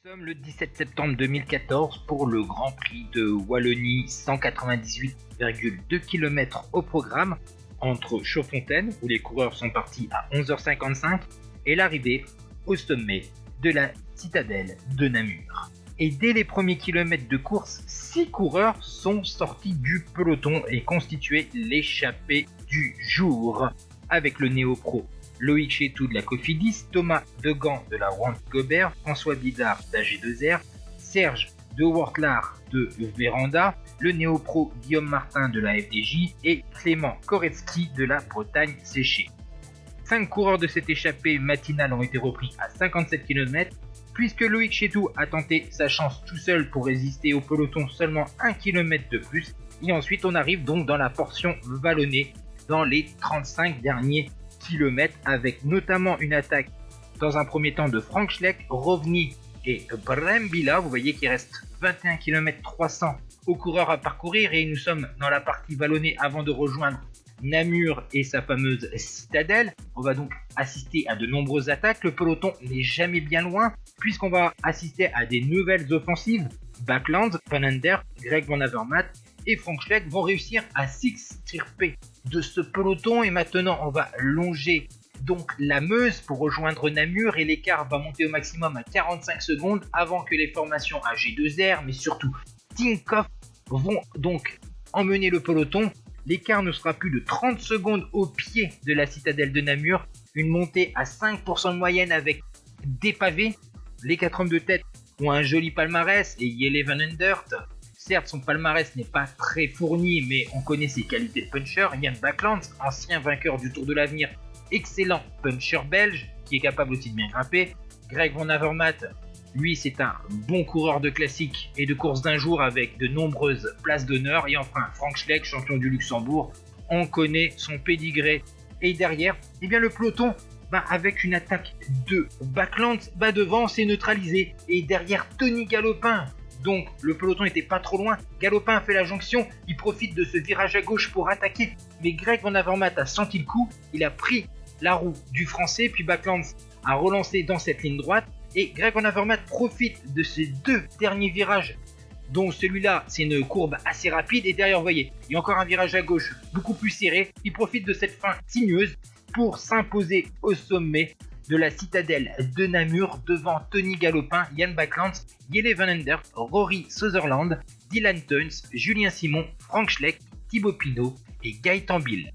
Nous sommes le 17 septembre 2014 pour le Grand Prix de Wallonie, 198,2 km au programme entre Chaudfontaine, où les coureurs sont partis à 11h55, et l'arrivée au sommet de la citadelle de Namur. Et dès les premiers kilomètres de course, 6 coureurs sont sortis du peloton et constituaient l'échappée du jour, avec le néo-pro Loïc Chetou de la Cofidis, Thomas Degan de la Wanty Gobert, François Bidard d'AG2R, Serge de Wortlar de Véranda, le néo-pro Guillaume Martin de la FDJ et Clément Koretsky de la Bretagne Séchée. 5 coureurs de cette échappée matinale ont été repris à 57 km, puisque Loïc Chetou a tenté sa chance tout seul pour résister au peloton seulement 1 km de plus, et ensuite on arrive donc dans la portion vallonnée, dans les 35 derniers kilomètres, avec notamment une attaque dans un premier temps de Frank Schleck, Rovny et Brembilla. Vous voyez qu'il reste 21 km 300 aux coureurs à parcourir et nous sommes dans la partie vallonnée avant de rejoindre Namur et sa fameuse citadelle. On va donc assister à de nombreuses attaques. Le peloton n'est jamais bien loin puisqu'on va assister à des nouvelles offensives. Backlands, Van Ender, Greg Van Avermaet et Frank Schleck vont réussir à s'extirper de ce peloton et maintenant on va longer donc la Meuse pour rejoindre Namur et l'écart va monter au maximum à 45 secondes avant que les formations AG2R mais surtout Tinkoff vont donc emmener le peloton. L'écart ne sera plus de 30 secondes au pied de la citadelle de Namur, une montée à 5% de moyenne avec des pavés. Les 4 hommes de tête ont un joli palmarès et Jelle Van Endert, certes son palmarès n'est pas très fourni mais on connaît ses qualités de puncher. Yann Backlands, ancien vainqueur du Tour de l'Avenir, excellent puncher belge qui est capable aussi de bien grimper. Greg Van Avermaet, lui c'est un bon coureur de classique et de course d'un jour avec de nombreuses places d'honneur. Et enfin Frank Schleck, champion du Luxembourg, on connaît son pédigré. Et derrière, eh bien le peloton, avec une attaque de Backlands, devant c'est neutralisé. Et derrière Tony Galopin, donc le peloton n'était pas trop loin. Galopin a fait la jonction, il profite de ce virage à gauche pour attaquer. Mais Greg Van Avermaet a senti le coup, il a pris la roue du français, puis Backlands a relancé dans cette ligne droite. Et Greg Van Avermaet profite de ces 2 derniers virages, dont celui-là c'est une courbe assez rapide. Et derrière vous voyez, il y a encore un virage à gauche beaucoup plus serré. Il profite de cette fin sinueuse pour s'imposer au sommet de la citadelle de Namur devant Tony Galopin, Yann Backlands, Jelle Van Endert, Rory Sutherland, Dylan Teuns, Julien Simon, Frank Schleck, Thibaut Pinot et Gaëtan Bill.